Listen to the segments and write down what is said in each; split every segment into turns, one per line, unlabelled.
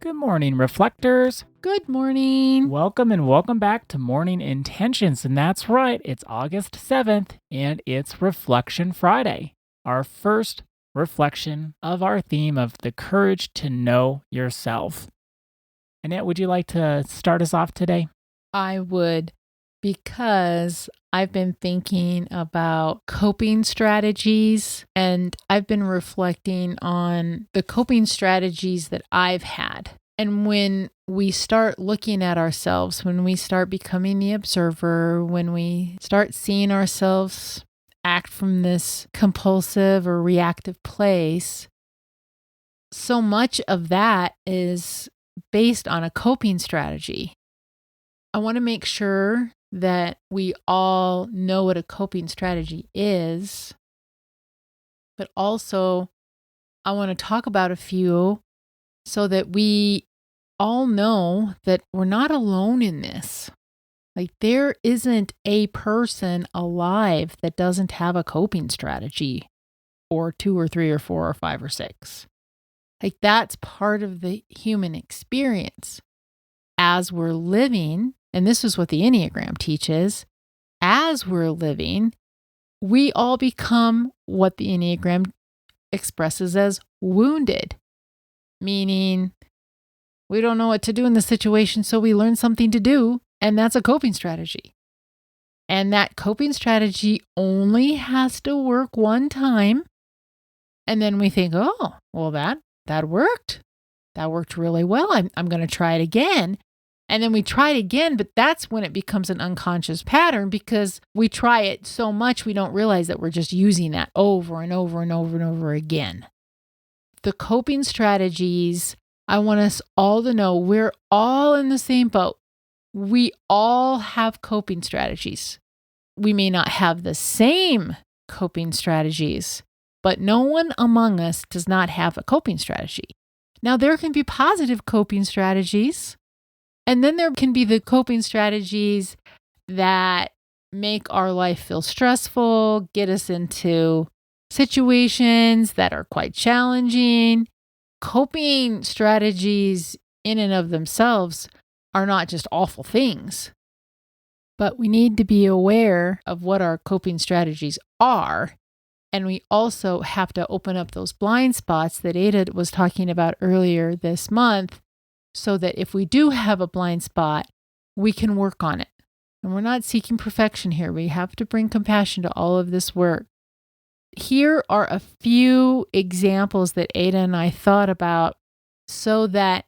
Good morning, reflectors.
Good morning.
Welcome and welcome back to Morning Intentions. And that's right, it's August 7th and it's Reflection Friday, our first reflection of our theme of the courage to know yourself. Annette, would you like to start us off today?
I would, because I've been thinking about coping strategies and I've been reflecting on the coping strategies that I've had. And when we start looking at ourselves, when we start becoming the observer, when we start seeing ourselves act from this compulsive or reactive place, so much of that is based on a coping strategy. I want to make sure that we all know what a coping strategy is, but also I want to talk about a few so that we all know that we're not alone in this. Like, there isn't a person alive that doesn't have a coping strategy, or 2 or 3 or 4 or 5 or 6. Like, that's part of the human experience. As we're living, and this is what the Enneagram teaches, as we're living, we all become what the Enneagram expresses as wounded, meaning we don't know what to do in the situation, so we learn something to do, and that's a coping strategy. And that coping strategy only has to work one time, and then we think, oh, well, that worked. That worked really well. I'm going to try it again. And then we try it again, but that's when it becomes an unconscious pattern because we try it so much we don't realize that we're just using that over and over and over and over again. The coping strategies, I want us all to know we're all in the same boat. We all have coping strategies. We may not have the same coping strategies, but no one among us does not have a coping strategy. Now, there can be positive coping strategies. And then there can be the coping strategies that make our life feel stressful, get us into situations that are quite challenging. Coping strategies in and of themselves are not just awful things, but we need to be aware of what our coping strategies are. And we also have to open up those blind spots that Ada was talking about earlier this month, so that if we do have a blind spot, we can work on it. And we're not seeking perfection here. We have to bring compassion to all of this work. Here are a few examples that Ada and I thought about so that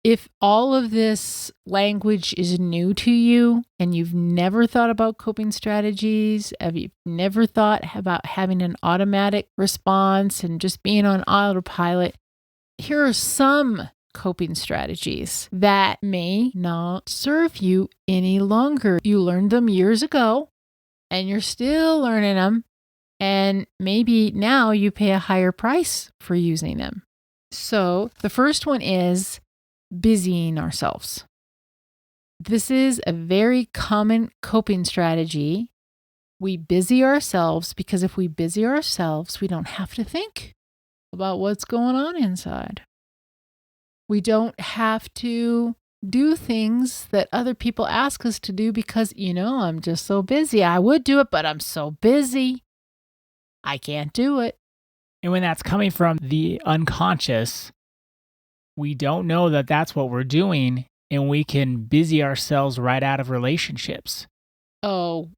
if all of this language is new to you and you've never thought about coping strategies, if you've never thought about having an automatic response and just being on autopilot, here are some coping strategies that may not serve you any longer. You learned them years ago and you're still learning them. And maybe now you pay a higher price for using them. So the first one is busying ourselves. This is a very common coping strategy. We busy ourselves because if we busy ourselves, we don't have to think about what's going on inside. We don't have to do things that other people ask us to do because, I'm just so busy. I would do it, but I'm so busy. I can't do it.
And when that's coming from the unconscious, we don't know that that's what we're doing, and we can busy ourselves right out of relationships.
Oh,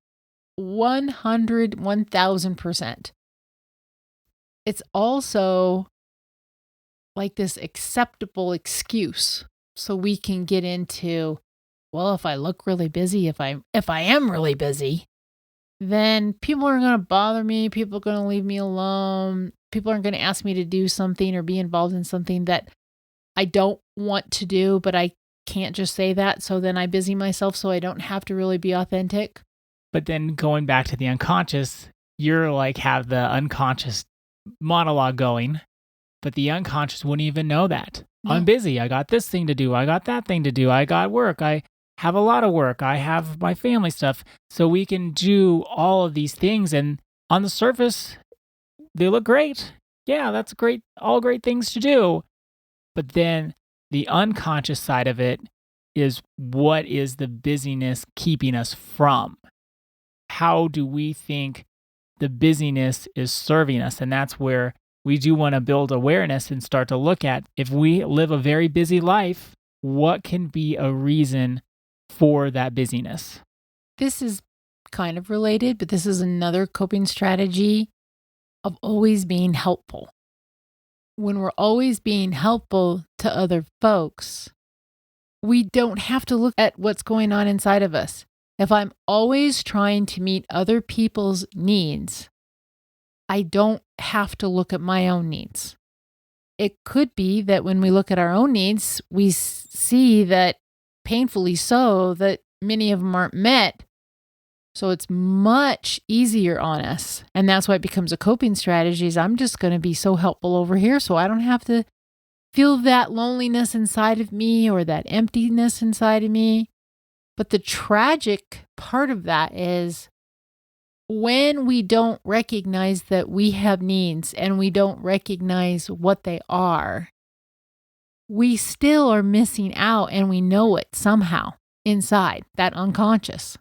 1000%. It's also like this acceptable excuse. So we can get into, well, if I look really busy, if I am really busy, then people aren't going to bother me. People are going to leave me alone. People aren't going to ask me to do something or be involved in something that I don't want to do, but I can't just say that. So then I busy myself so I don't have to really be authentic.
But then going back to the unconscious, you're like have the unconscious monologue going, but the unconscious wouldn't even know that. No. I'm busy. I got this thing to do. I got that thing to do. I got work. I have a lot of work. I have my family stuff. So we can do all of these things. And on the surface, they look great. Yeah, that's great. All great things to do. But then The unconscious side of it is, what is the busyness keeping us from? How do we think the busyness is serving us? And that's where we do want to build awareness and start to look at, if we live a very busy life, what can be a reason for that busyness?
This is kind of related, but this is another coping strategy of always being helpful. When we're always being helpful to other folks, we don't have to look at what's going on inside of us. If I'm always trying to meet other people's needs, I don't have to look at my own needs. It could be that when we look at our own needs, we see that, painfully so, that many of them aren't met. So it's much easier on us. And that's why it becomes a coping strategy, is I'm just going to be so helpful over here so I don't have to feel that loneliness inside of me or that emptiness inside of me. But the tragic part of that is, when we don't recognize that we have needs and we don't recognize what they are, we still are missing out, and we know it somehow inside, that unconscious.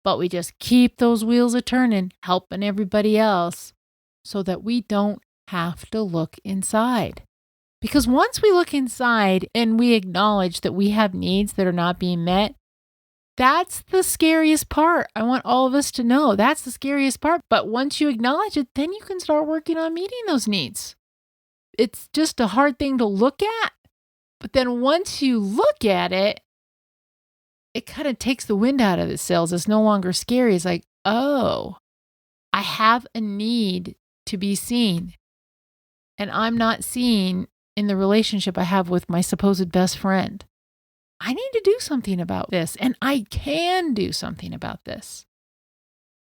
But we just keep those wheels a turning, helping everybody else, so that we don't have to look inside. Because once we look inside and we acknowledge that we have needs that are not being met, that's the scariest part. I want all of us to know that's the scariest part. But once you acknowledge it, then you can start working on meeting those needs. It's just a hard thing to look at. But then once you look at it, it kind of takes the wind out of the sails. It's no longer scary. It's like, oh, I have a need to be seen. And I'm not seen in the relationship I have with my supposed best friend. I need to do something about this, and I can do something about this.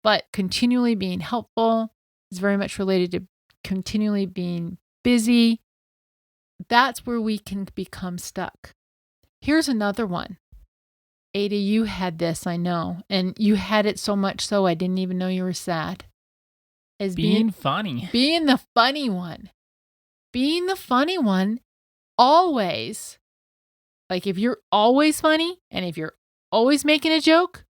But continually being helpful is very much related to continually being busy. That's where we can become stuck. Here's another one. Ada, you had this, I know, and you had it so much so I didn't even know you were sad. Is
being funny.
Being the funny one. Being the funny one always. Like, if you're always funny and if you're always making a joke,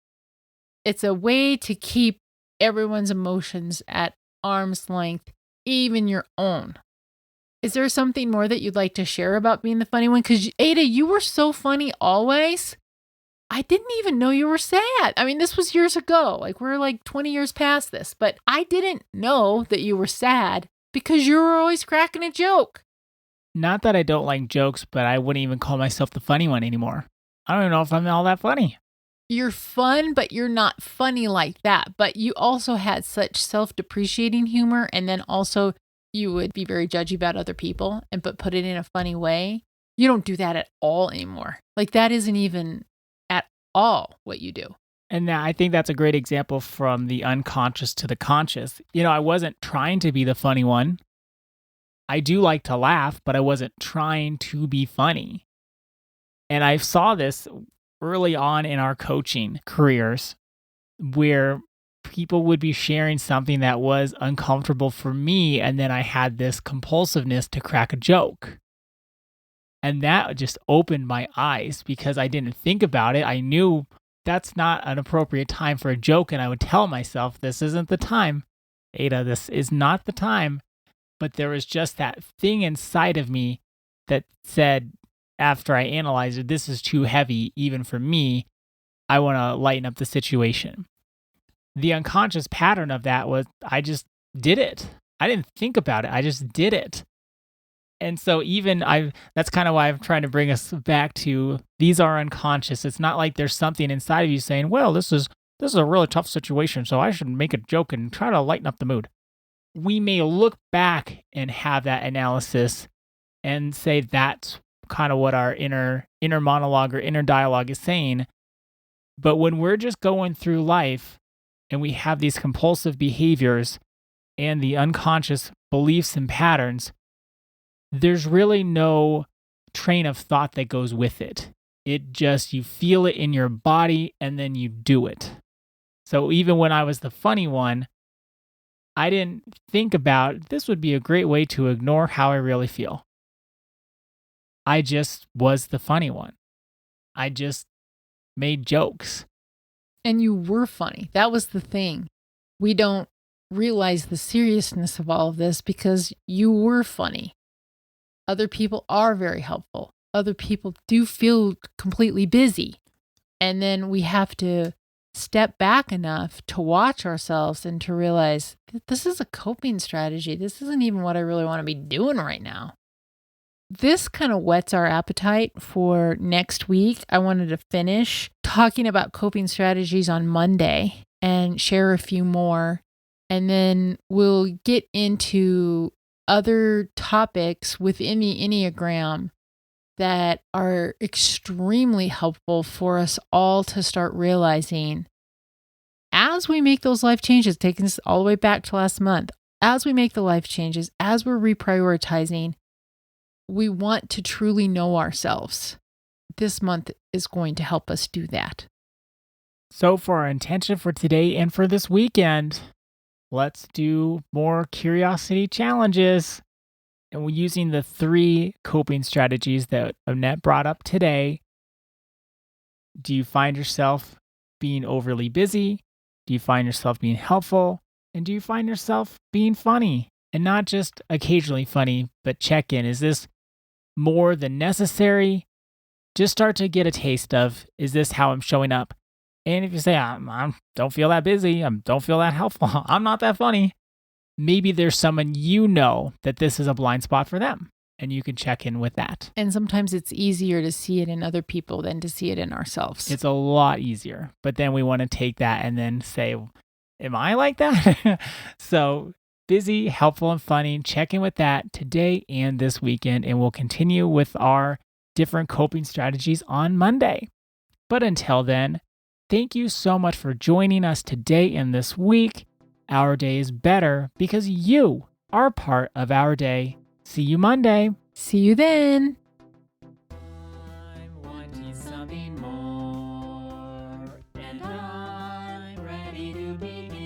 it's a way to keep everyone's emotions at arm's length, even your own. Is there something more that you'd like to share about being the funny one? Because, Ada, you were so funny always. I didn't even know you were sad. I mean, this was years ago. Like, we're like 20 years past this. But I didn't know that you were sad because you were always cracking a joke.
Not that I don't like jokes, but I wouldn't even call myself the funny one anymore. I don't even know if I'm all that funny.
You're fun, but you're not funny like that. But you also had such self-depreciating humor, and then also you would be very judgy about other people, but put it in a funny way. You don't do that at all anymore. Like, that isn't even at all what you do.
And I think that's a great example from the unconscious to the conscious. You know, I wasn't trying to be the funny one. I do like to laugh, but I wasn't trying to be funny. And I saw this early on in our coaching careers, where people would be sharing something that was uncomfortable for me, and then I had this compulsiveness to crack a joke. And that just opened my eyes, because I didn't think about it. I knew that's not an appropriate time for a joke, and I would tell myself, this isn't the time. Ada, this is not the time. But there was just that thing inside of me that said, after I analyzed it, this is too heavy, even for me. I want to lighten up the situation. The unconscious pattern of that was, I just did it. I didn't think about it. I just did it. And so that's kind of why I'm trying to bring us back to, these are unconscious. It's not like there's something inside of you saying, well, this is a really tough situation, so I should make a joke and try to lighten up the mood. We may look back and have that analysis and say that's kind of what our inner monologue or inner dialogue is saying. But when we're just going through life and we have these compulsive behaviors and the unconscious beliefs and patterns, there's really no train of thought that goes with it. It just, you feel it in your body and then you do it. So even when I was the funny one, I didn't think about, this would be a great way to ignore how I really feel. I just was the funny one. I just made jokes.
And you were funny. That was the thing. We don't realize the seriousness of all of this because you were funny. Other people are very helpful. Other people do feel completely busy. And then we have to step back enough to watch ourselves and to realize this is a coping strategy. This isn't even what I really want to be doing right now. This kind of whets our appetite for next week. I wanted to finish talking about coping strategies on Monday and share a few more. And then we'll get into other topics within the Enneagram that are extremely helpful for us all to start realizing as we make those life changes, taking this all the way back to last month, as we make the life changes, as we're reprioritizing, we want to truly know ourselves. This month is going to help us do that.
So for our intention for today and for this weekend, let's do more curiosity challenges. And we're using the 3 coping strategies that Annette brought up today. Do you find yourself being overly busy? Do you find yourself being helpful? And do you find yourself being funny? And not just occasionally funny, but check in. Is this more than necessary? Just start to get a taste of, is this how I'm showing up? And if you say, I don't feel that busy, I don't feel that helpful, I'm not that funny, maybe there's someone you know that this is a blind spot for them, and you can check in with that.
And sometimes it's easier to see it in other people than to see it in ourselves.
It's a lot easier, but then we want to take that and then say, am I like that? So busy, helpful, and funny, check in with that today and this weekend, and we'll continue with our different coping strategies on Monday. But until then, thank you so much for joining us today and this week. Our day is better because you are part of our day. See you Monday.
See you then.
I'm wanting something more, and I'm ready to begin.